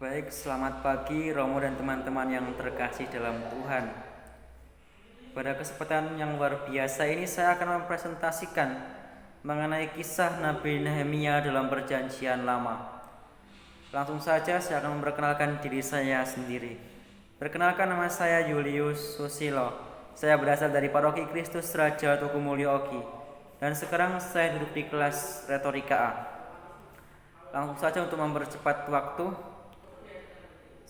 Baik, selamat pagi Romo dan teman-teman yang terkasih dalam Tuhan. Pada kesempatan yang luar biasa ini saya akan mempresentasikan mengenai kisah Nabi Nehemia dalam Perjanjian Lama. Langsung saja saya akan memperkenalkan diri saya sendiri. Perkenalkan, nama saya Julius Susilo. Saya berasal dari Paroki Kristus Raja Tukumulyo Ogi. Dan sekarang saya duduk di kelas Retorika A. Langsung saja untuk mempercepat waktu,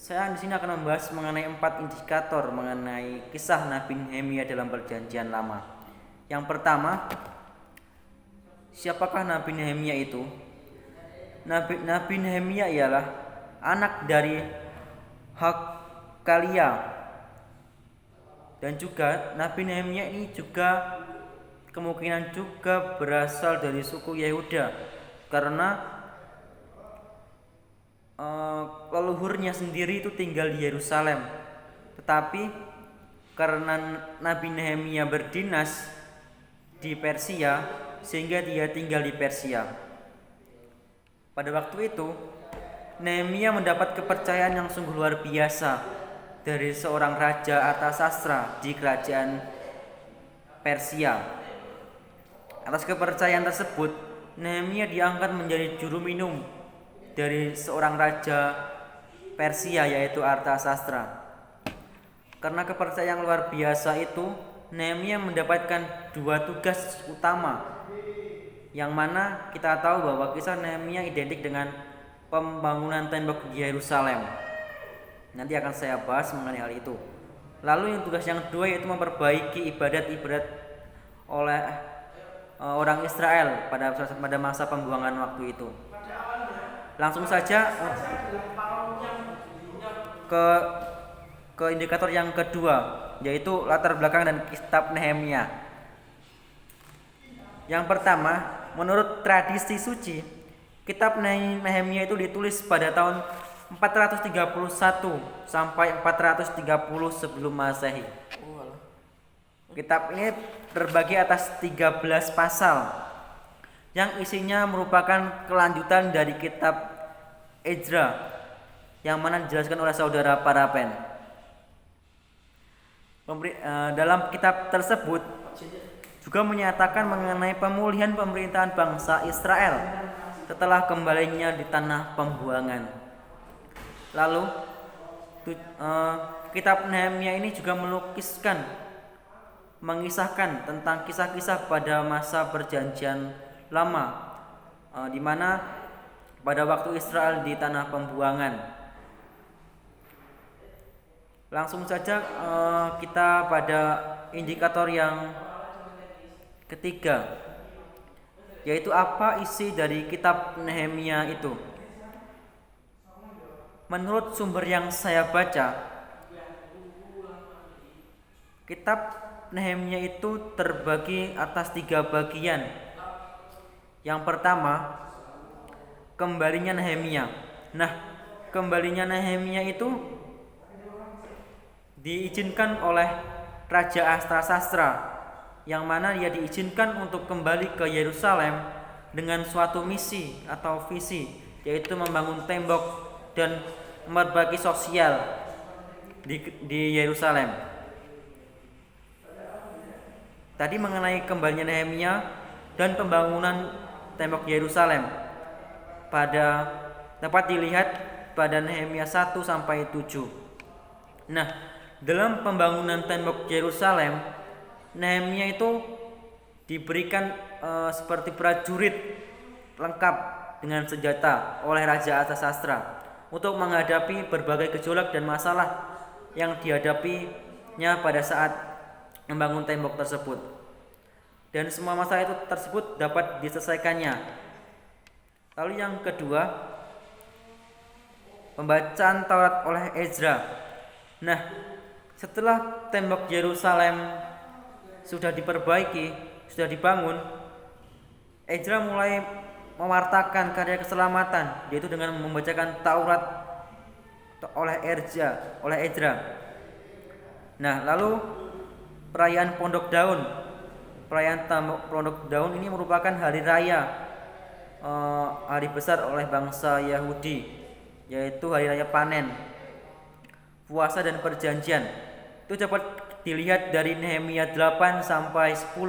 saya di sini akan membahas mengenai 4 indikator mengenai kisah Nabi Nehemia dalam Perjanjian Lama. Yang pertama, siapakah Nabi Nehemia itu? Nabi Nehemia ialah anak dari Hakalia, dan juga Nabi Nehemia ini juga kemungkinan juga berasal dari suku Yehuda, karena leluhurnya sendiri itu tinggal di Yerusalem. Tetapi karena Nabi Nehemia berdinas di Persia, sehingga dia tinggal di Persia. Pada waktu itu Nehemia mendapat kepercayaan yang sungguh luar biasa dari seorang raja Artasastra di kerajaan Persia. Atas kepercayaan tersebut, Nehemia diangkat menjadi juru minum dari seorang raja Persia, yaitu Artasastra. Karena kepercayaan yang luar biasa itu, Nehemia mendapatkan 2 tugas utama, yang mana kita tahu bahwa kisah Nehemia identik dengan pembangunan tembok di Yerusalem. Nanti akan saya bahas mengenai hal itu. Lalu yang tugas yang kedua yaitu memperbaiki ibadat-ibadat oleh orang Israel pada masa pembuangan waktu itu. Langsung saja ke indikator yang kedua, yaitu latar belakang dan kitab Nehemia. Yang pertama, menurut tradisi suci, kitab Nehemia itu ditulis pada tahun 431 sampai 430 sebelum Masehi. Kitab ini terbagi atas 13 pasal yang isinya merupakan kelanjutan dari kitab Ezra, yang mana dijelaskan oleh saudara Parapen. Dalam kitab tersebut juga menyatakan mengenai pemulihan pemerintahan bangsa Israel setelah kembalinya di tanah pembuangan. Lalu kitab Nehemia ini juga mengisahkan tentang kisah-kisah pada masa Perjanjian Lama, di mana pada waktu Israel di tanah pembuangan. Langsung saja kita pada indikator yang ketiga, yaitu apa isi dari kitab Nehemia itu. Menurut sumber yang saya baca, kitab Nehemia itu terbagi atas 3 bagian. Yang pertama, kembalinya Nehemia. Nah, kembalinya Nehemia itu diizinkan oleh Raja Artasastra, yang mana dia diizinkan untuk kembali ke Yerusalem dengan suatu misi atau visi, yaitu membangun tembok dan memperbaiki sosial di Yerusalem. Tadi mengenai kembalinya Nehemia dan pembangunan tembok Yerusalem dapat dilihat pada Nehemia 1 sampai 7. Nah, dalam pembangunan tembok Yerusalem, Nehemia itu diberikan seperti prajurit lengkap dengan senjata oleh Raja Artasastra untuk menghadapi berbagai gejolak dan masalah yang dihadapinya pada saat membangun tembok tersebut. Dan semua masalah itu tersebut dapat diselesaikannya. Lalu yang kedua, pembacaan Taurat oleh Ezra. Nah, setelah tembok Yerusalem sudah diperbaiki, sudah dibangun, Ezra mulai mewartakan karya keselamatan, yaitu dengan membacakan Taurat oleh Ezra. Nah, lalu perayaan Pondok Daun. Perayaan Pondok Daun ini merupakan hari raya, hari besar oleh bangsa Yahudi, yaitu hari raya panen, puasa dan perjanjian. Itu dapat dilihat dari Nehemia 8 sampai 10.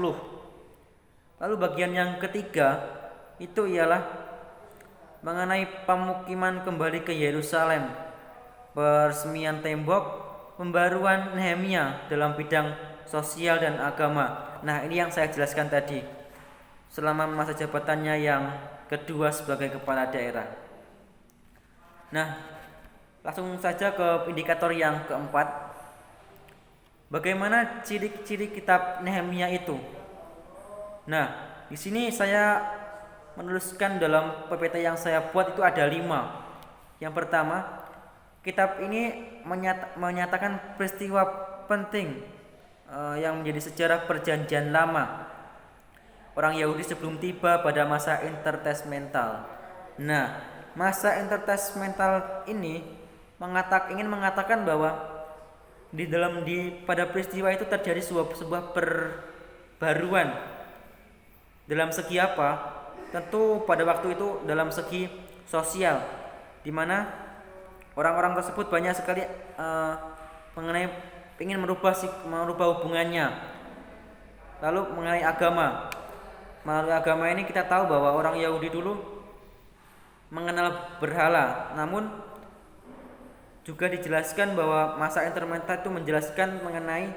Lalu bagian yang ketiga itu ialah mengenai pemukiman kembali ke Yerusalem, peresmian tembok, pembaruan Nehemia dalam bidang sosial dan agama. Nah, ini yang saya jelaskan tadi selama masa jabatannya yang kedua sebagai kepala daerah. Nah, langsung saja ke indikator yang keempat. Bagaimana ciri-ciri kitab Nehemia itu? Nah, di sini saya menuliskan dalam PPT yang saya buat itu ada 5. Yang pertama, kitab ini menyatakan peristiwa penting yang menjadi sejarah perjanjian lama orang Yahudi sebelum tiba pada masa intertestamental. Nah, masa intertestamental ini ingin mengatakan bahwa pada peristiwa itu terjadi sebuah perbaruan. Dalam segi apa? Tentu pada waktu itu dalam segi sosial, di mana orang-orang tersebut banyak sekali ingin merubah hubungannya. Lalu mengenai agama, melalui agama ini kita tahu bahwa orang Yahudi dulu mengenal berhala, namun juga dijelaskan bahwa masa intertestamental itu menjelaskan mengenai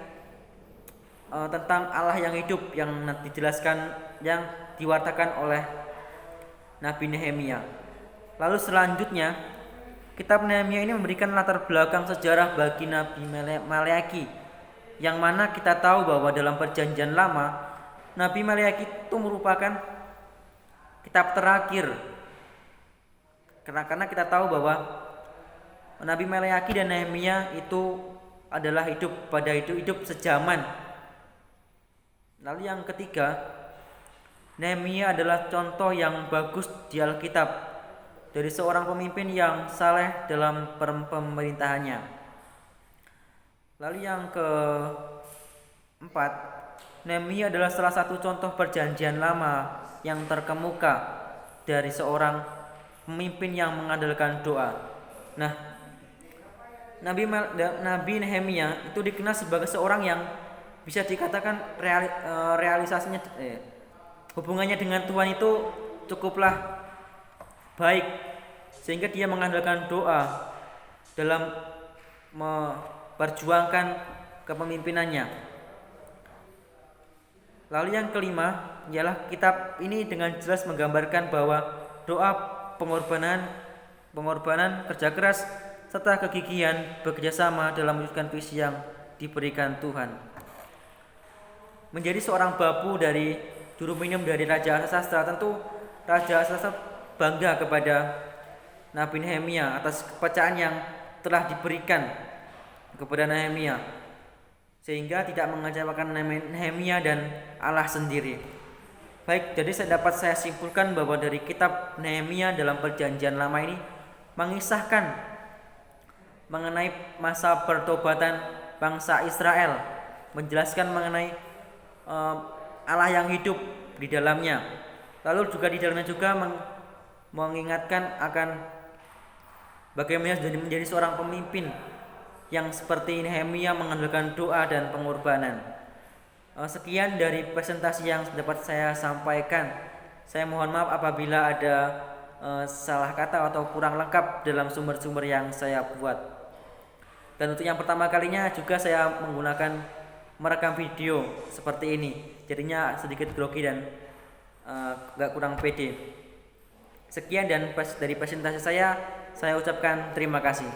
tentang Allah yang hidup yang dijelaskan yang diwartakan oleh Nabi Nehemia. Lalu selanjutnya kitab Nehemia ini memberikan latar belakang sejarah bagi Nabi Maleaki, yang mana kita tahu bahwa dalam perjanjian lama Nabi Maleaki itu merupakan kitab terakhir, karena kita tahu bahwa Nabi Maleaki dan Nehemia itu adalah hidup sejaman. Lalu yang ketiga, Nehemia adalah contoh yang bagus di Alkitab dari seorang pemimpin yang saleh dalam pemerintahannya. Lalu yang keempat, Nehemia adalah salah satu contoh perjanjian lama yang terkemuka dari seorang pemimpin yang mengandalkan doa. Nah, Nabi Nehemia itu dikenal sebagai seorang yang bisa dikatakan realisasinya hubungannya dengan Tuhan itu cukuplah baik, sehingga dia mengandalkan doa dalam memperjuangkan kepemimpinannya. Lalu yang kelima ialah kitab ini dengan jelas menggambarkan bahwa doa, pengorbanan, kerja keras serta kegigihan bekerjasama dalam mewujudkan visi yang diberikan Tuhan. Menjadi seorang babu dari juru minum dari Raja Artasasta, tentu Raja Artasasta bangga kepada Nabi Nehemia atas kepercayaan yang telah diberikan kepada Nehemia, sehingga tidak mengecewakan Nehemia dan Allah sendiri. Baik, jadi dapat saya simpulkan bahwa dari kitab Nehemia dalam perjanjian lama ini mengisahkan mengenai masa pertobatan bangsa Israel, menjelaskan mengenai Allah yang hidup di dalamnya. Lalu juga di dalamnya juga mengingatkan akan bagaimana menjadi seorang pemimpin yang seperti Nehemia mengandalkan doa dan pengorbanan. Sekian dari presentasi yang dapat saya sampaikan. Saya mohon maaf apabila ada salah kata atau kurang lengkap dalam sumber-sumber yang saya buat. Dan untuk yang pertama kalinya juga saya merekam video seperti ini, jadinya sedikit grogi dan agak kurang pede. Sekian dan dari presentasi saya ucapkan terima kasih.